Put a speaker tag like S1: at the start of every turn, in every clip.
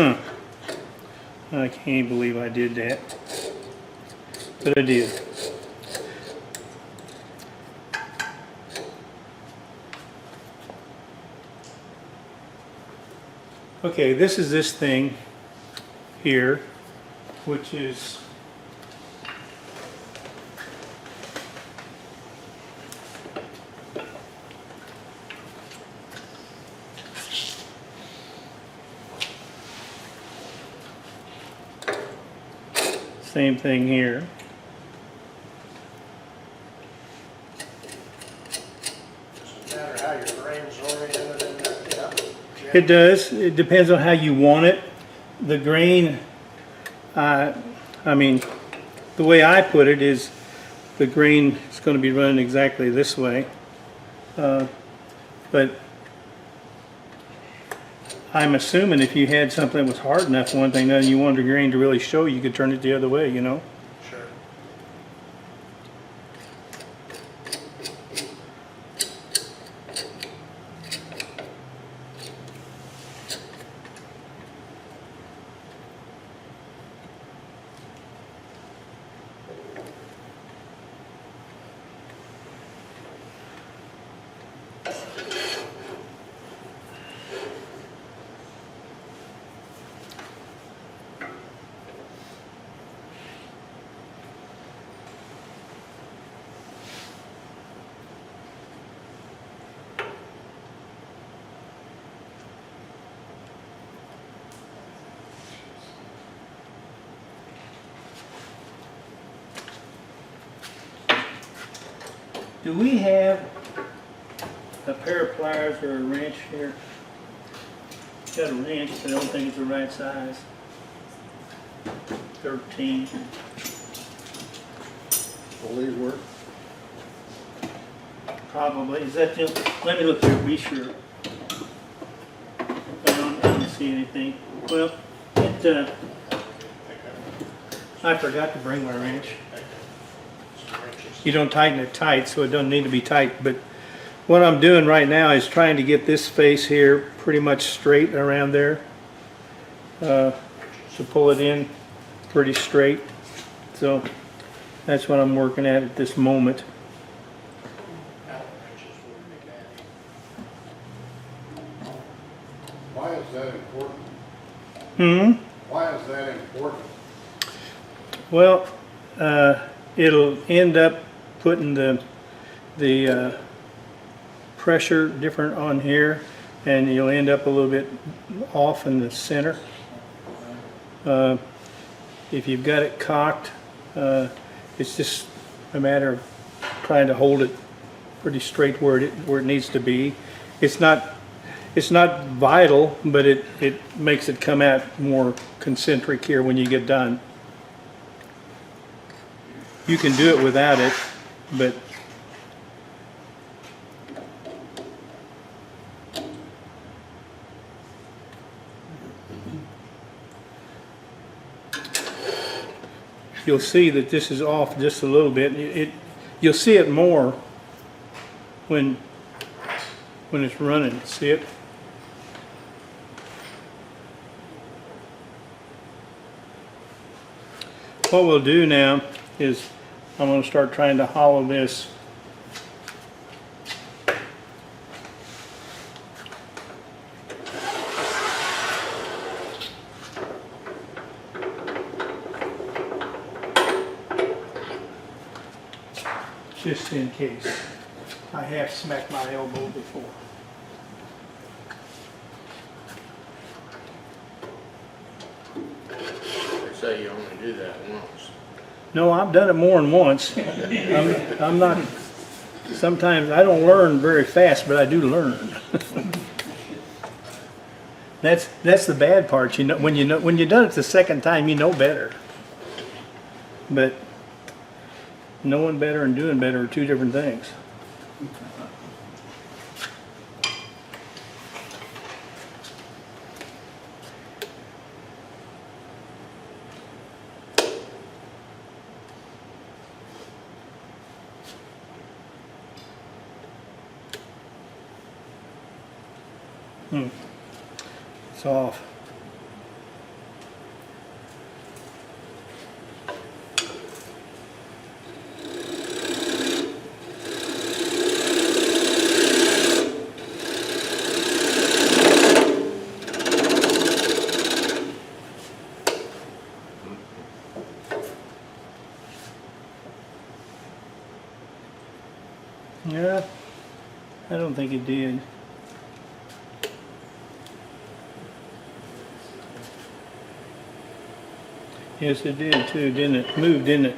S1: Huh. I can't believe I did that. But I did. Okay, this is this thing here, which is same thing here.
S2: Doesn't matter how your grain's oriented in that. Yeah.
S1: It does. It depends on how you want it. The grain, I mean, the way I put it is the grain is going to be running exactly this way. But I'm assuming if you had something that was hard enough, one thing, and you wanted the grain to really show, you could turn it the other way, you know?
S2: Sure.
S1: Do we have a pair of pliers or a wrench here? Got a wrench, but I don't think it's the right size. 13.
S2: Will these work?
S1: Probably. Is that just, let me look here, be sure. I don't see anything. Well, I forgot to bring my wrench. You don't tighten it tight, so it doesn't need to be tight. But what I'm doing right now is trying to get this face here pretty much straight around there. To pull it in pretty straight. So that's what I'm working at this moment.
S2: Why is that important? Why is that important?
S1: Well, it'll end up putting the pressure different on here, and you'll end up a little bit off in the center. If you've got it cocked, it's just a matter of trying to hold it pretty straight where it needs to be. It's not vital, but it makes it come out more concentric here when you get done. You can do it without it, but you'll see that this is off just a little bit. You'll see it more when it's running. See it? What we'll do now is I'm going to start trying to hollow this. Just in case. I have smacked my elbow before.
S3: They say you only do that once.
S1: No, I've done it more than once. I'm not, sometimes I don't learn very fast, but I do learn. That's the bad part. You know, when you've done it the second time, you know better. But knowing better and doing better are two different things. It's off. think it did. Yes, it did too, didn't it? Moved, didn't it?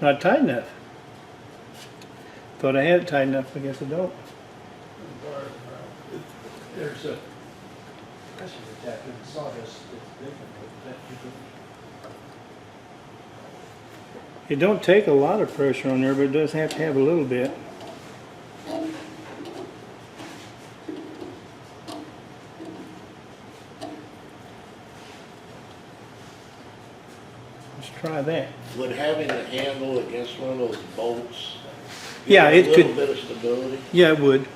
S1: Not tight enough. Thought I had it tight enough. I guess I don't.
S2: There's a pressure attack in the sawdust. It's different.
S1: It don't take a lot of pressure on there, but it does have to have a little bit. Let's try that.
S3: Would having a handle against one of those bolts
S1: Yeah,
S3: give
S1: it
S3: a little
S1: could.
S3: bit of stability?
S1: Yeah, it would.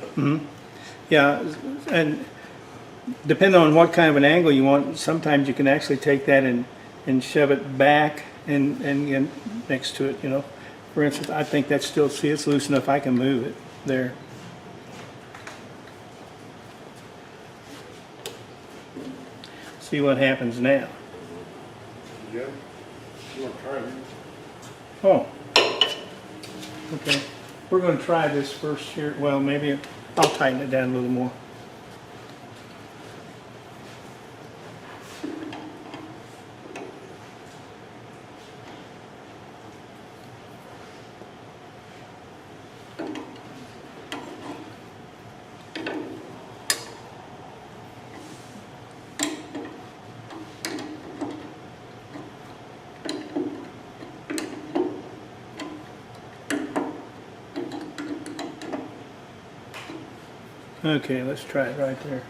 S1: Yeah, and depending on what kind of an angle you want, sometimes you can actually take that and shove it back and get next to it, you know. For instance, I think that's still, see, it's loose enough I can move it there. See what happens now.
S3: Yeah. You want to try it?
S1: Oh, okay. We're going to try this first here. Well, maybe I'll tighten it down a little more. Okay, let's try it right there.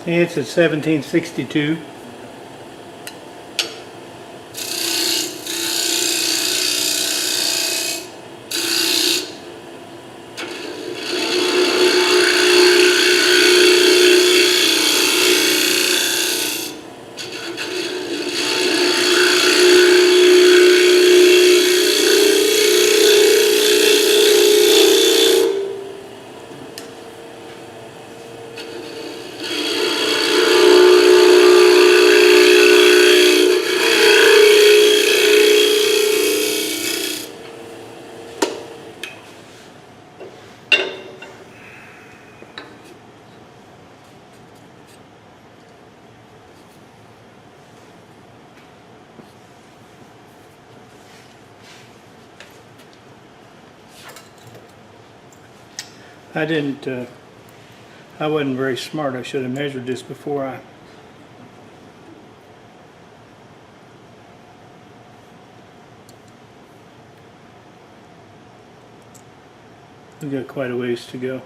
S1: It's at 1762. I wasn't very smart. I should have measured this before I. We've got quite a ways to go.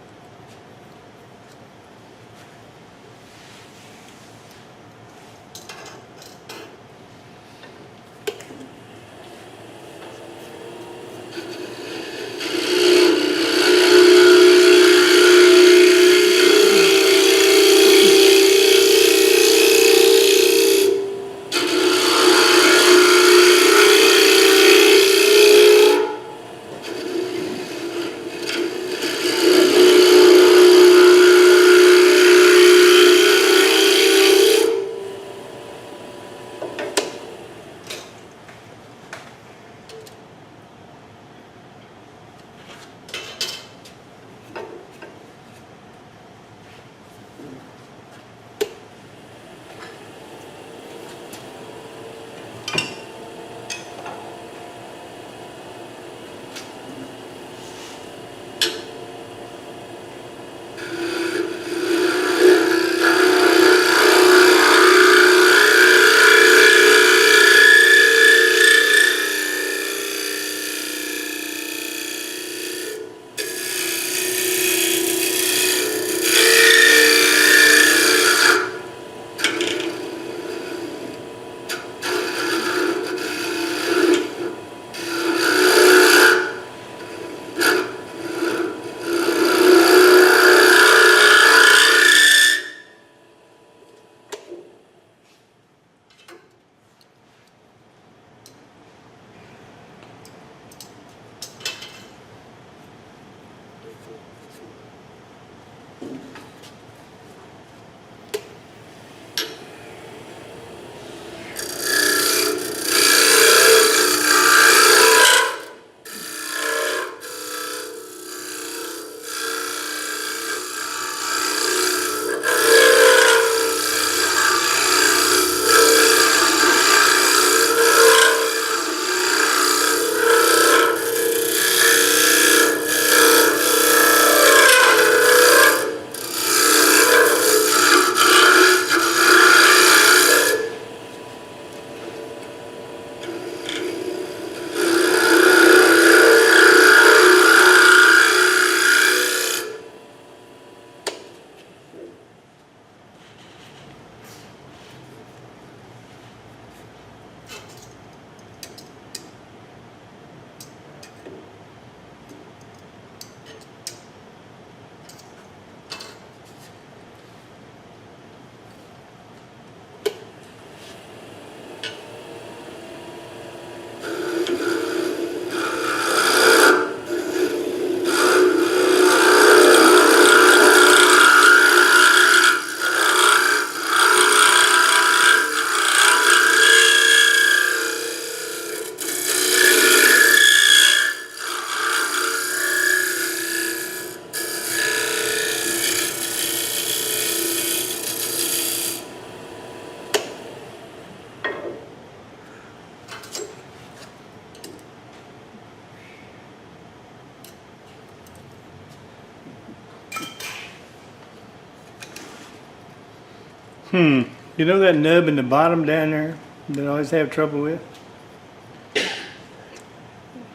S1: You know that nub in the bottom down there that I always have trouble with?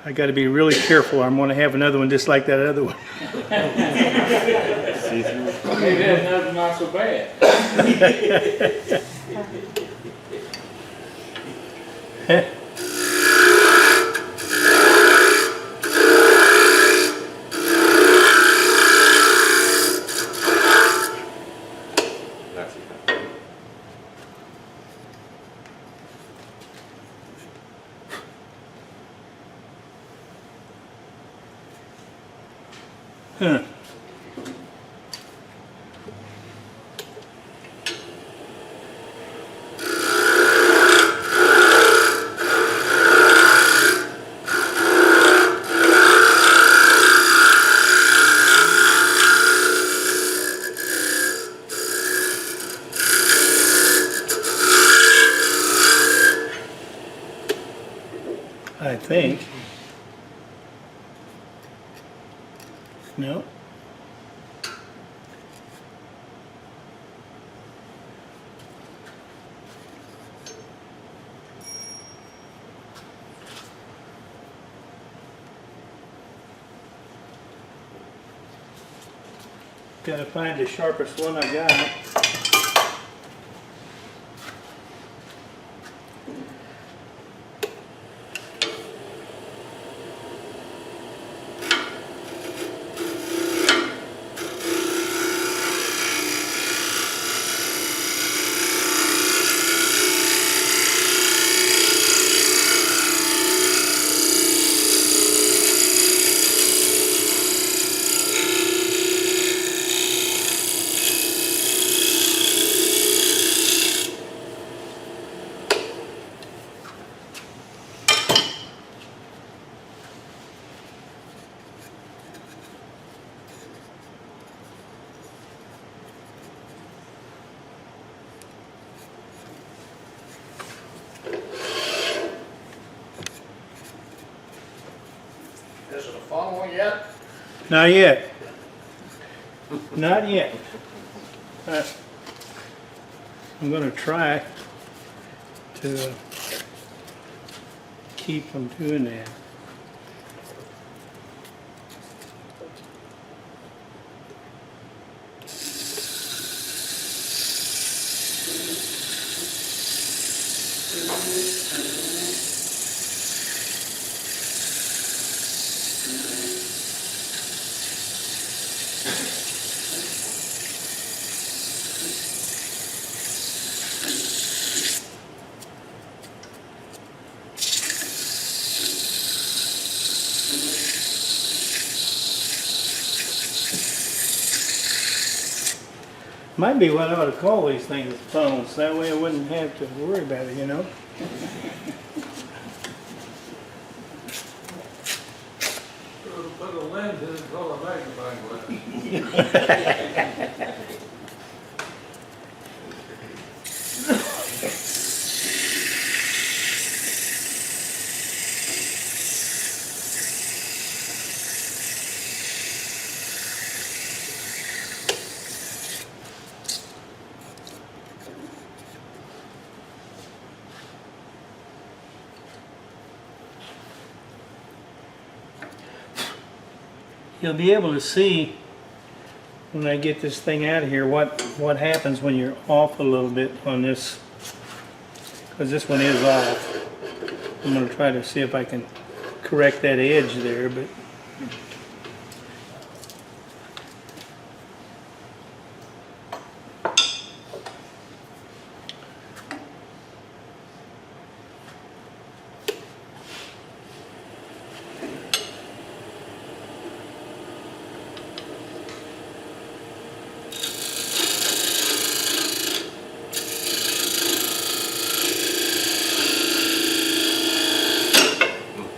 S1: I got to be really careful. I'm going to have another one just like that other one.
S4: Maybe that nub's not so bad.
S3: That's it.
S1: Huh. I think. No. Gotta find the sharpest one I got.
S2: Is it a funnel yet?
S1: Not yet. Not yet. I'm gonna try to keep from doing that. Might be what I ought to call these things funnels. That way I wouldn't have to worry about it, you know?
S4: Put a lens in it, call a magnifying glass.
S1: You'll be able to see when I get this thing out of here what happens when you're off a little bit on this, because this one is off. I'm going to try to see if I can correct that edge there, but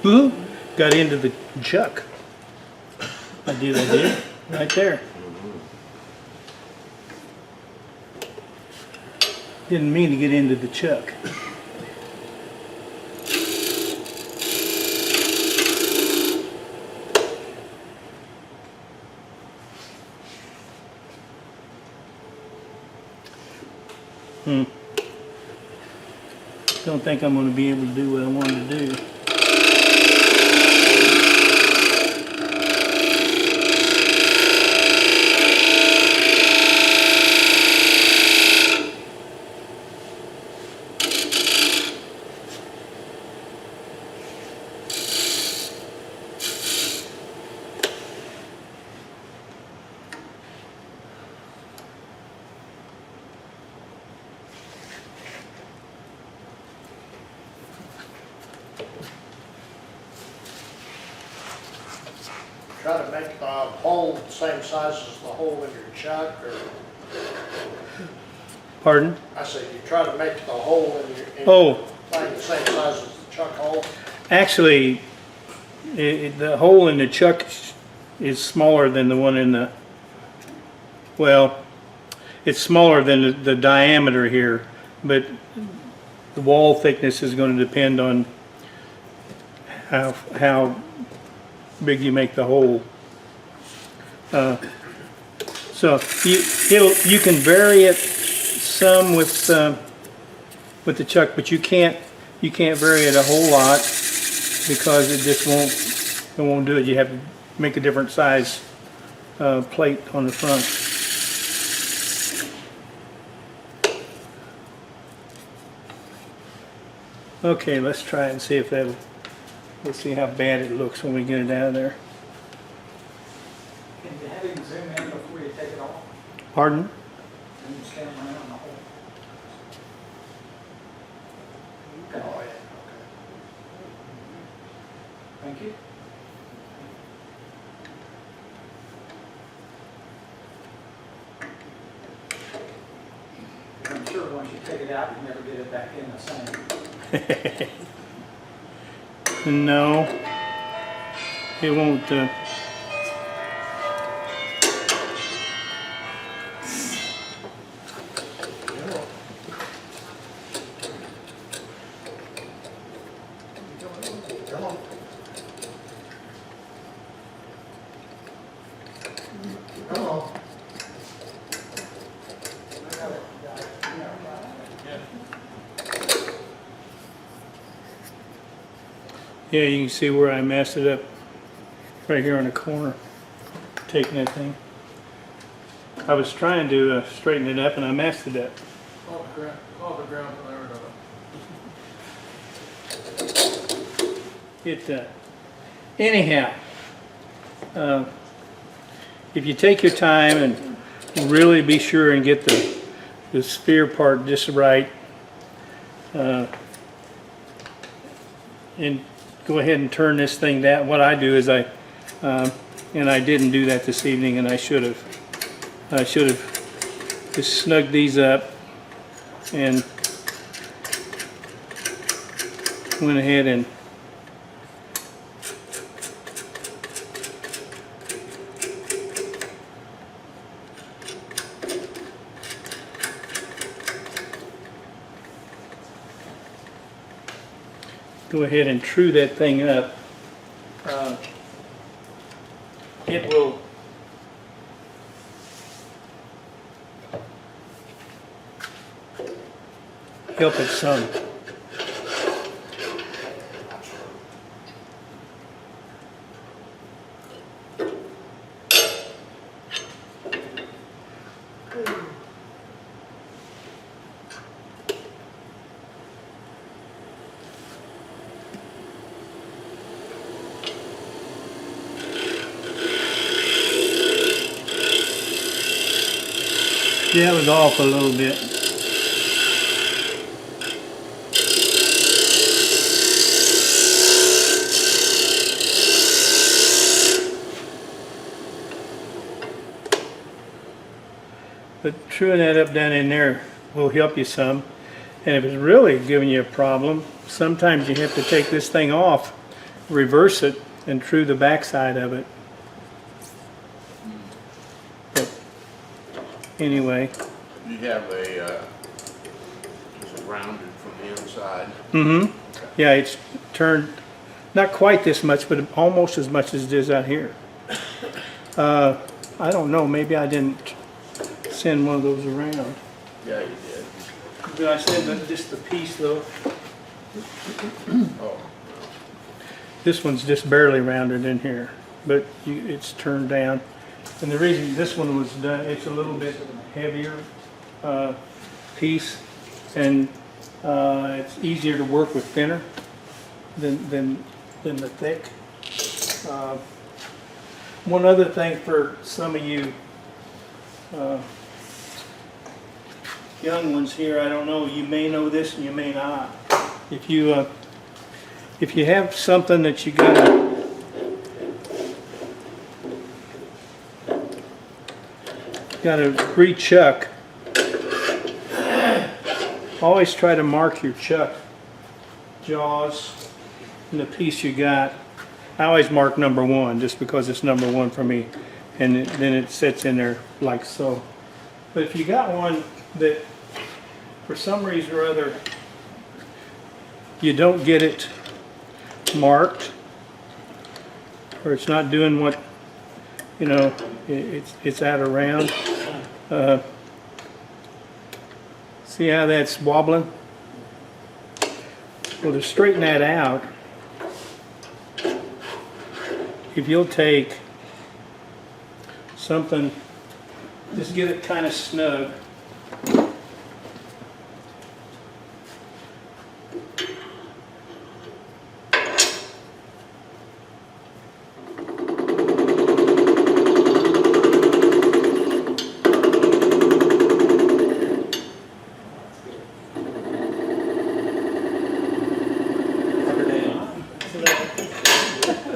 S1: ooh, got into the chuck. I did, right there. Didn't mean to get into the chuck. Don't think I'm going to be able to do what I wanted to do.
S2: Try to make the hole the same size as the hole in your chuck, or,
S1: Pardon?
S2: I say, you try to make the hole in your
S1: Oh,
S2: thing the same size as the chuck hole.
S1: actually, the hole in the chuck is smaller than the one in the, well, it's smaller than the diameter here, but the wall thickness is going to depend on how big you make the hole. So you can vary it some with the chuck, but you can't vary it a whole lot because it just won't do it. You have to make a different size plate on the front. Okay, let's try and see if that'll. Let's see how bad it looks when we get it out of there.
S5: Can you have him zoom in before you take it off?
S1: Pardon?
S5: And you stand around the hole. Okay.
S2: Oh, yeah,
S5: Thank you. I'm sure once you take it out, you never get it back in the same.
S1: No, it won't.
S2: Come on. Come on.
S1: Yeah, you can see where I messed it up. Right here in the corner, taking that thing. I was trying to straighten it up and I messed it up.
S4: Off the ground, there we go.
S1: Anyhow, if you take your time and really be sure and get the sphere part just right, and go ahead and turn this thing down. What I do is and I didn't do that this evening, and I should have just snugged these up and went ahead and go ahead and true that thing up. It will help it some. Yeah, it was off a little bit. But truing that up down in there will help you some. And if it's really giving you a problem, sometimes you have to take this thing off, reverse it, and true the backside of it. But anyway.
S3: You have is it rounded from the inside?
S1: Mm-hmm. Yeah, it's turned not quite this much, but almost as much as it is out here. I don't know, maybe I didn't send one of those around.
S3: Yeah, you did.
S1: I said just the piece though.
S3: Oh,
S1: This one's just barely rounded in here, but it's turned down. And the reason this one was done, it's a little bit heavier piece, and it's easier to work with thinner than the thick. One other thing for some of you young ones here, I don't know, you may know this and you may not. If you have something that you gotta re-chuck, always try to mark your chuck jaws and the piece you got. I always mark number 1 just because it's number 1 for me, and then it sits in there like so. But if you got one that for some reason or other you don't get it marked, or it's not doing what, you know, it's out of round. See how that's wobbling? Well, to straighten that out, if you'll take something, just get it kind of snug.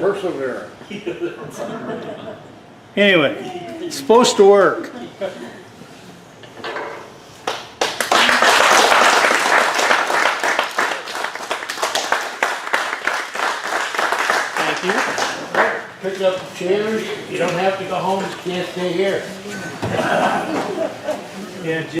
S3: perseverance.
S1: Anyway, it's supposed to work. Thank you.
S3: Pick up the chairs, you don't have to go home, you can't stay here.
S1: Yeah,